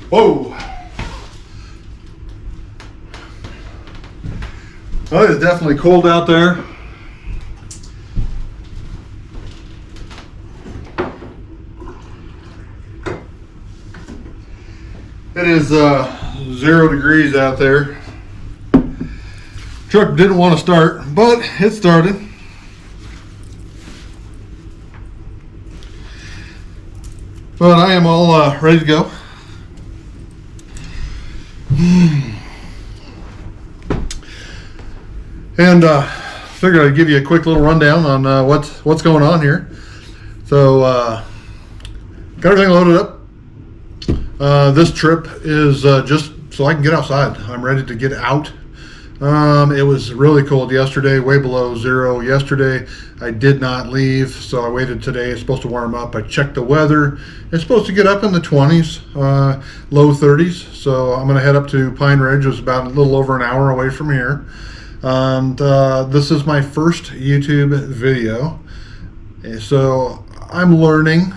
Whoa! Well, it's definitely cold out there. It is 0 degrees out there. Truck didn't want to start, but it started. But I am all ready to go. And figured I'd give you a quick little rundown on what's going on here. So got everything loaded up. This trip is just so I can get outside. I'm ready to get out. It was really cold yesterday, way below 0 yesterday. I did not leave, so I waited today. It's supposed to warm up. I checked the weather. It's supposed to get up in the 20s, low 30s. So I'm going to head up to Pine Ridge. It's about a little over an hour away from here. And this is my first YouTube video. So I'm learning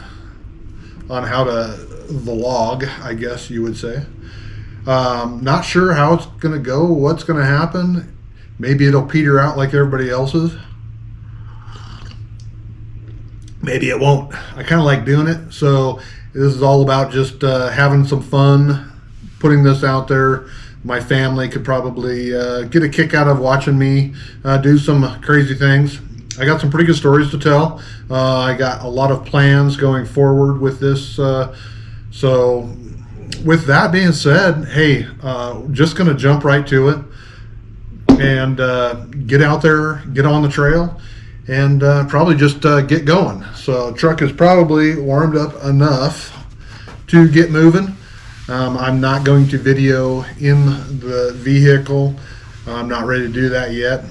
on how to vlog, I guess you would say. Not sure how it's going to go, what's going to happen. Maybe it'll peter out like everybody else's. Maybe it won't. I kind of like doing it. So this is all about just having some fun, putting this out there. My family could probably get a kick out of watching me do some crazy things. I got some pretty good stories to tell. I got a lot of plans going forward with this. So with that being said, hey, just going to jump right to it and get out there, get on the trail, and probably just get going. So truck is probably warmed up enough to get moving. I'm not going to video in the vehicle. I'm not ready to do that yet,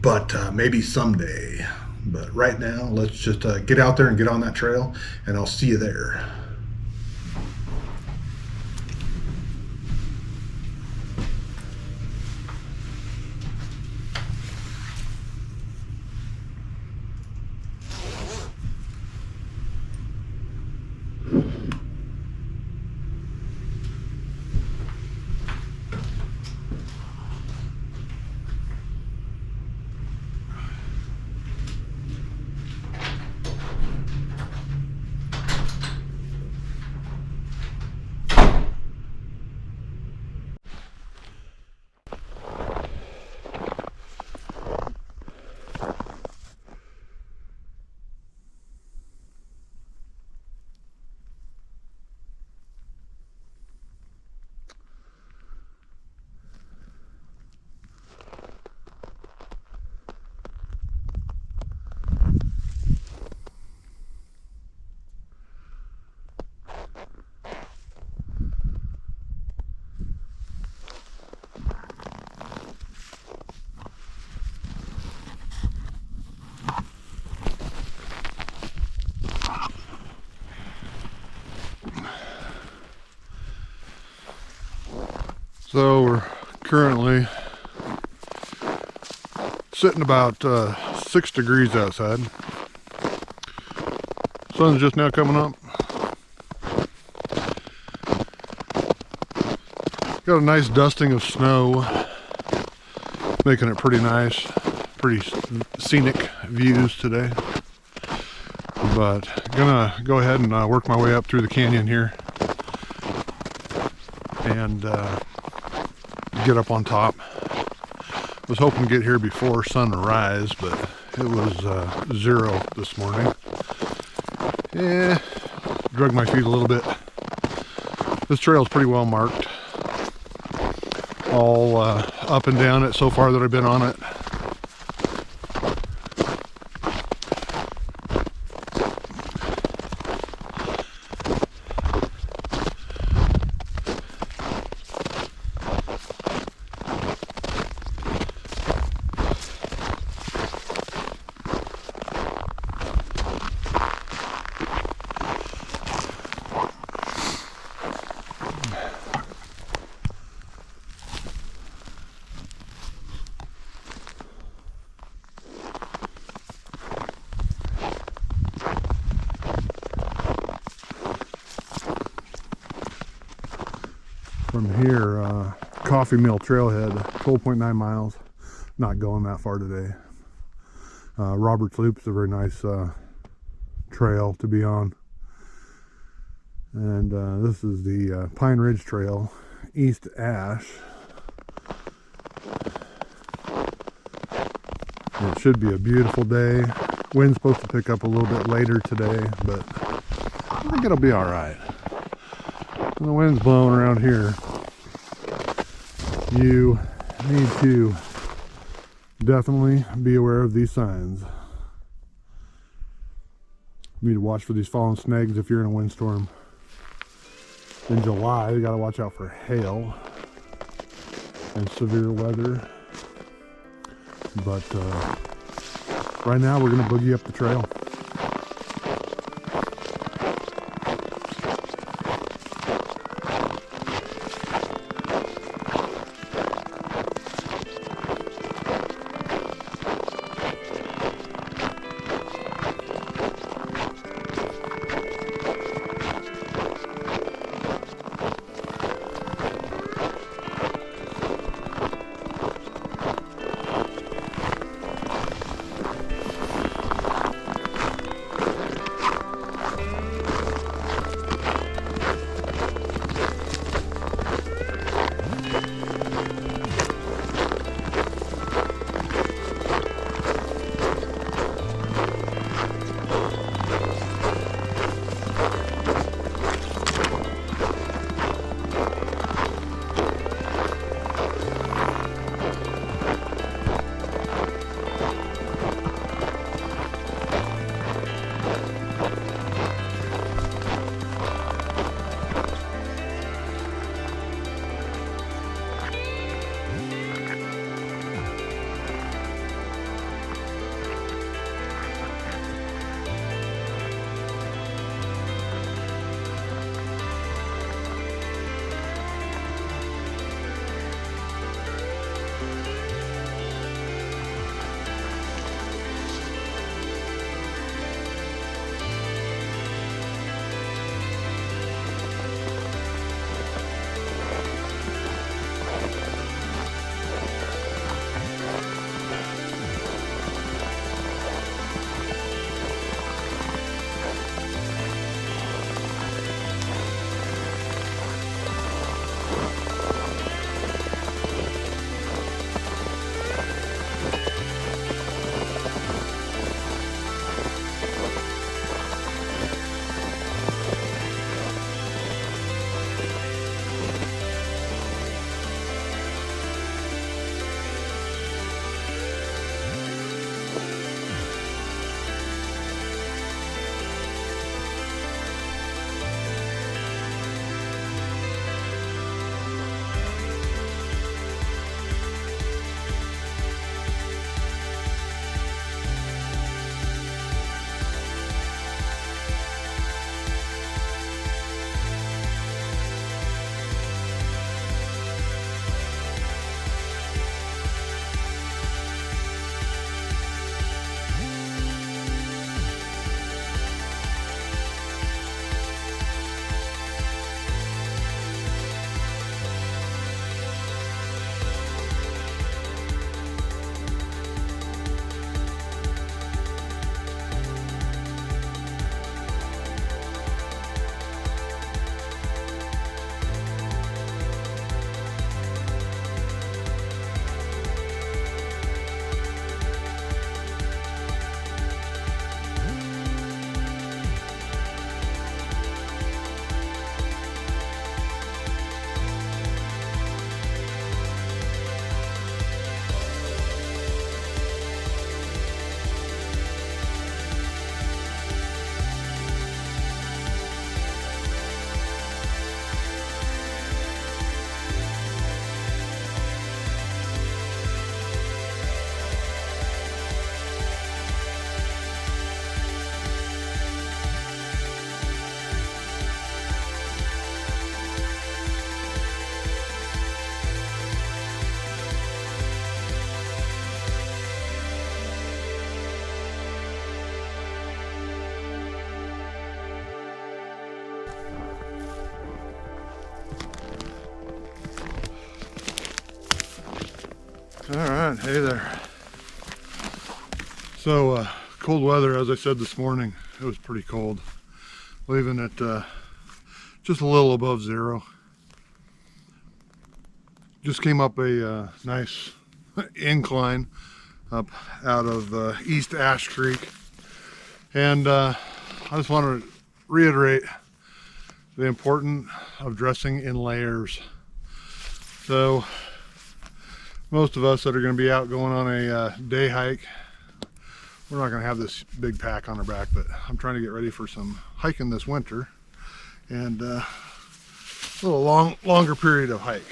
but maybe someday. But right now, let's just get out there and get on that trail, and I'll see you there. So we're currently sitting about 6 degrees outside. Sun's just now coming up. Got a nice dusting of snow, making it pretty nice, pretty scenic views today. But gonna go ahead and work my way up through the canyon here and get up on top. Was hoping to get here before sunrise, but it was 0 this morning. Yeah, drug my feet a little bit. This trail is pretty well marked, all up and down it so far that I've been on it. from here. Coffee Mill Trailhead, 12.9 miles. Not going that far today. Roberts Loop is a very nice trail to be on. And this is the Pine Ridge Trail, East Ash. And it should be a beautiful day. Wind's supposed to pick up a little bit later today, but I think it'll be alright. When the wind's blowing around here, you need to definitely be aware of these signs. You need to watch for these fallen snags if you're in a windstorm. In July, you gotta watch out for hail and severe weather. But right now we're gonna boogie up the trail. All right, hey there. So cold weather, as I said this morning. It was pretty cold, leaving it just a little above zero. Just came up a nice incline up out of East Ash Creek, and I just want to reiterate the importance of dressing in layers. So most of us that are going to be out going on a day hike, we're not going to have this big pack on our back, but I'm trying to get ready for some hiking this winter and a little longer period of hike.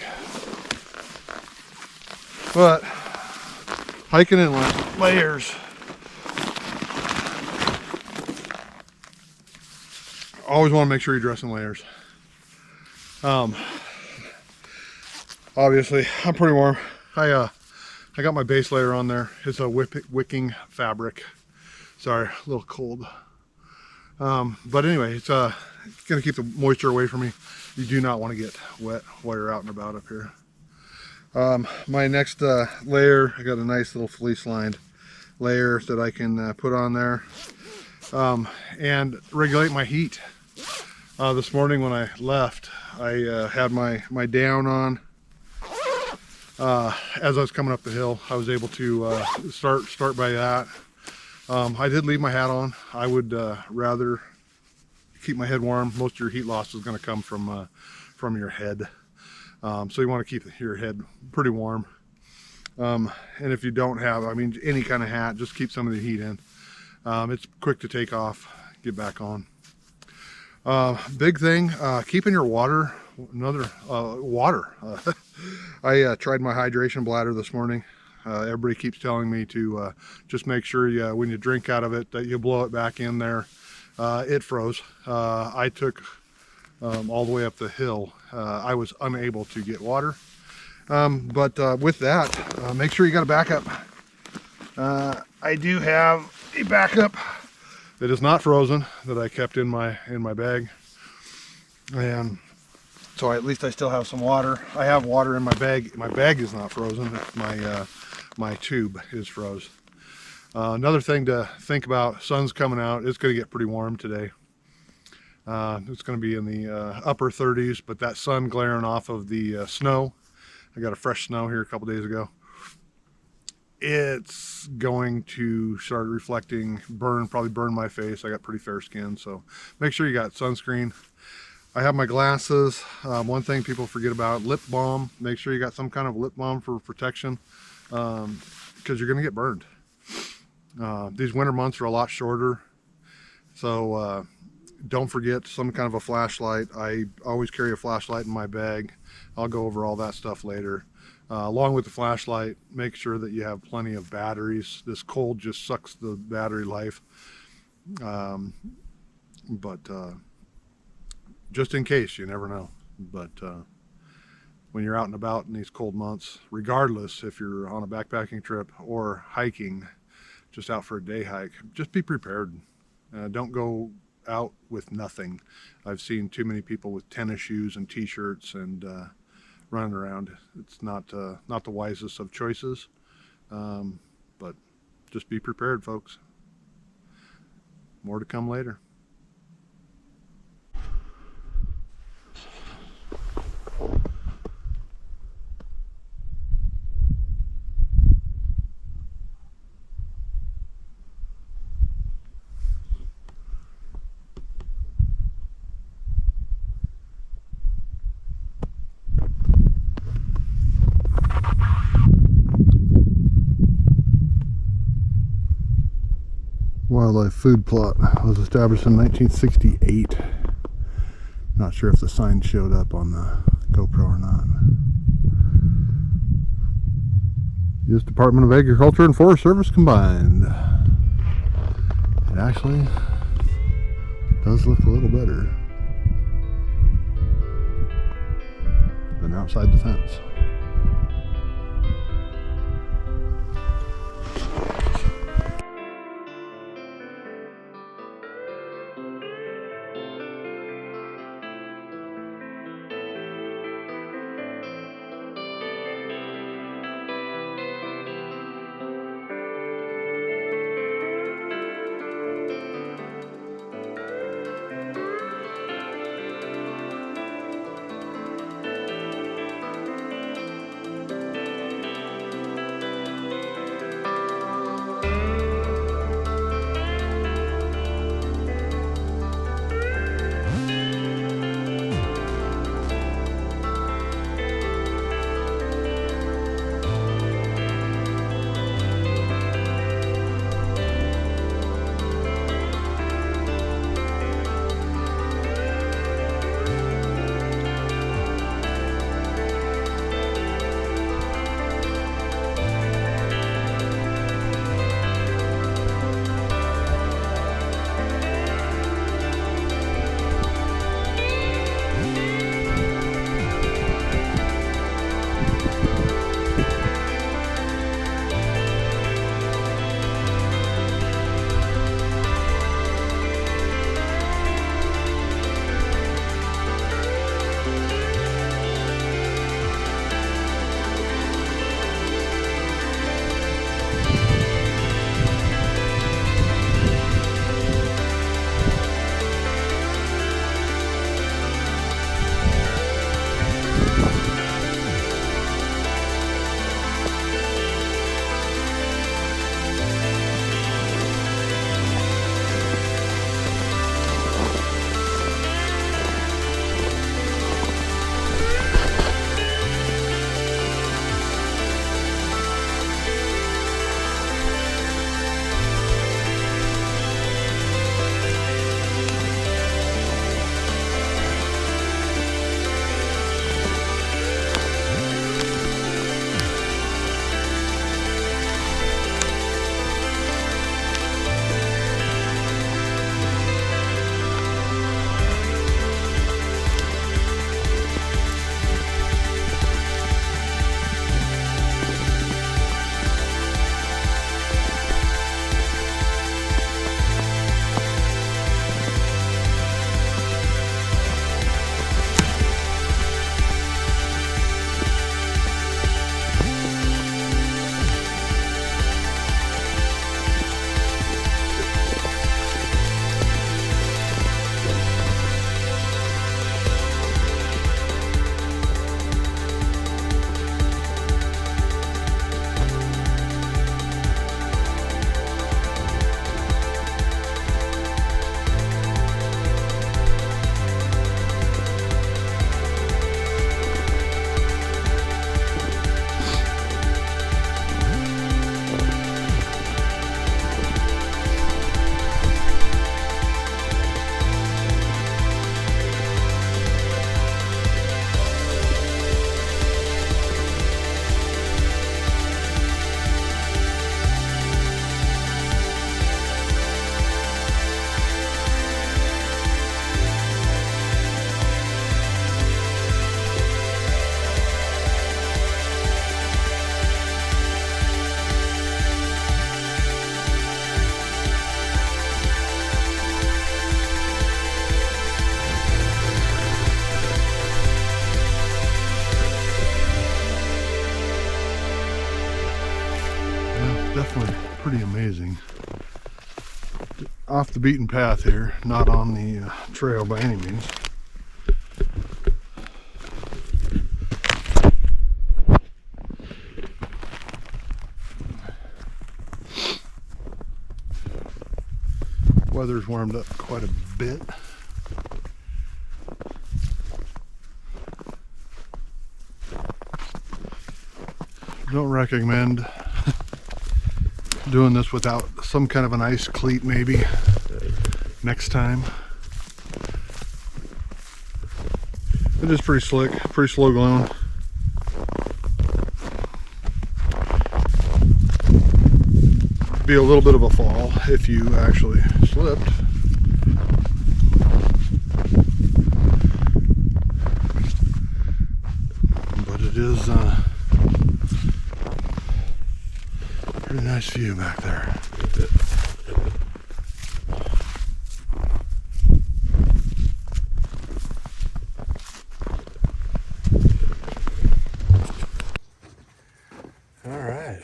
But hiking in layers, always want to make sure you dress in layers. Obviously, I'm pretty warm. I got my base layer on there. It's a wicking fabric. Sorry, a little cold. But anyway, it's going to keep the moisture away from me. You do not want to get wet while you're out and about up here. My next layer, I got a nice little fleece lined layer that I can put on there and regulate my heat. This morning when I left, I had my down on. As I was coming up the hill, I was able to start by that. I did leave my hat on. I would rather keep my head warm. Most of your heat loss is going to come from your head, so you want to keep your head pretty warm. And if you don't have, I mean, any kind of hat, just keep some of the heat in. It's quick to take off, get back on. Big thing, keeping your water. Water. I tried my hydration bladder this morning. Everybody keeps telling me to just make sure when you drink out of it that you blow it back in there. It froze. I took all the way up the hill. I was unable to get water. But with that, make sure you got a backup. I do have a backup that is not frozen that I kept in my bag, and so at least I still have some water. I have water in my bag. My bag is not frozen. My tube is froze. Another thing to think about: sun's coming out. It's going to get pretty warm today. It's going to be in the upper 30s, but that sun glaring off of the snow. I got a fresh snow here a couple days ago. It's going to start reflecting, probably burn my face. I got pretty fair skin, so make sure you got sunscreen. I have my glasses. One thing people forget about, lip balm. Make sure you got some kind of lip balm for protection, because you're going to get burned. These winter months are a lot shorter, so don't forget some kind of a flashlight. I always carry a flashlight in my bag. I'll go over all that stuff later. Along with the flashlight, make sure that you have plenty of batteries. This cold just sucks the battery life. But just in case, you never know. But when you're out and about in these cold months, regardless if you're on a backpacking trip or hiking, just out for a day hike, just be prepared. Don't go out with nothing. I've seen too many people with tennis shoes and t-shirts and running around. It's not the wisest of choices, but just be prepared, folks. More to come later. Wildlife food plot was established in 1968. Not sure if the sign showed up on the GoPro or not. U.S. Department of Agriculture and Forest Service combined. It actually does look a little better than outside the fence. off the beaten path here, not on the trail by any means. Weather's warmed up quite a bit. Don't recommend doing this without some kind of an ice cleat maybe next time. It is pretty slick, pretty slow going. Be a little bit of a fall if you actually slipped. But it is pretty nice view back there. All right.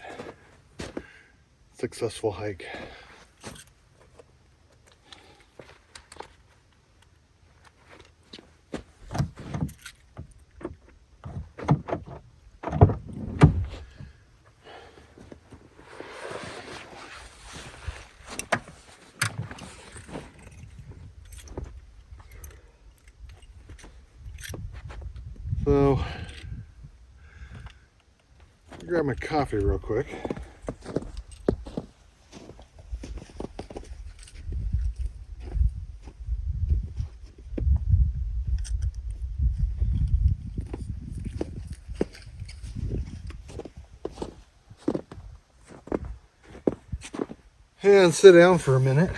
Successful hike. So, grab my coffee real quick. And sit down for a minute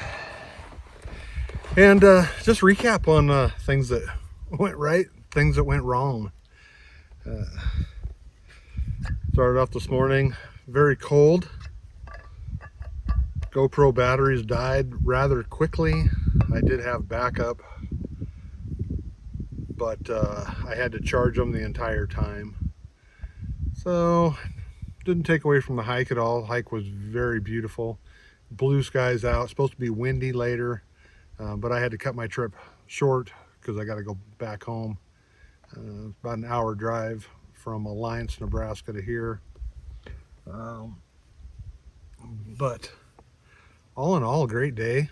and just recap on things that went right, things that went wrong. Started off this morning very cold. GoPro batteries died rather quickly. I did have backup, but I had to charge them the entire time. So didn't take away from the hike at all. The hike was very beautiful. Blue skies out, supposed to be windy later, but I had to cut my trip short because I got to go back home. It's about an hour drive from Alliance, Nebraska to here. But all in all, a great day.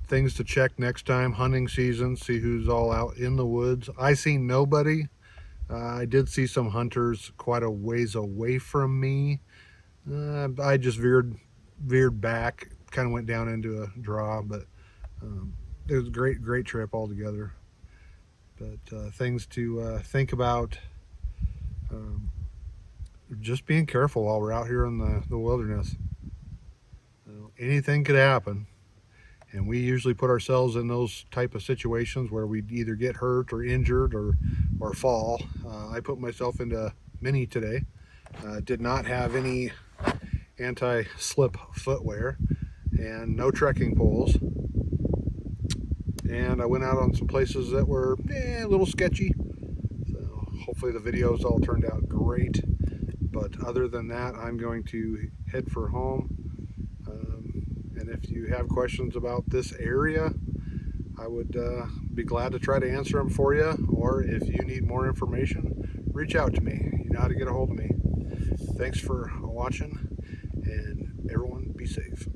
Things to check next time, hunting season, see who's all out in the woods. I seen nobody. I did see some hunters quite a ways away from me. I just veered back, kind of went down into a draw, but it was a great trip altogether. But things to think about, just being careful while we're out here in the wilderness. Anything could happen, and we usually put ourselves in those type of situations where we either get hurt or injured or fall. I put myself into many today. Did not have any anti-slip footwear and no trekking poles, and I went out on some places that were a little sketchy. So hopefully the videos all turned out great, but other than that, I'm going to head for home. And if you have questions about this area, I would be glad to try to answer them for you, or if you need more information, reach out to me. You know how to get a hold of me. Thanks for watching, and everyone be safe.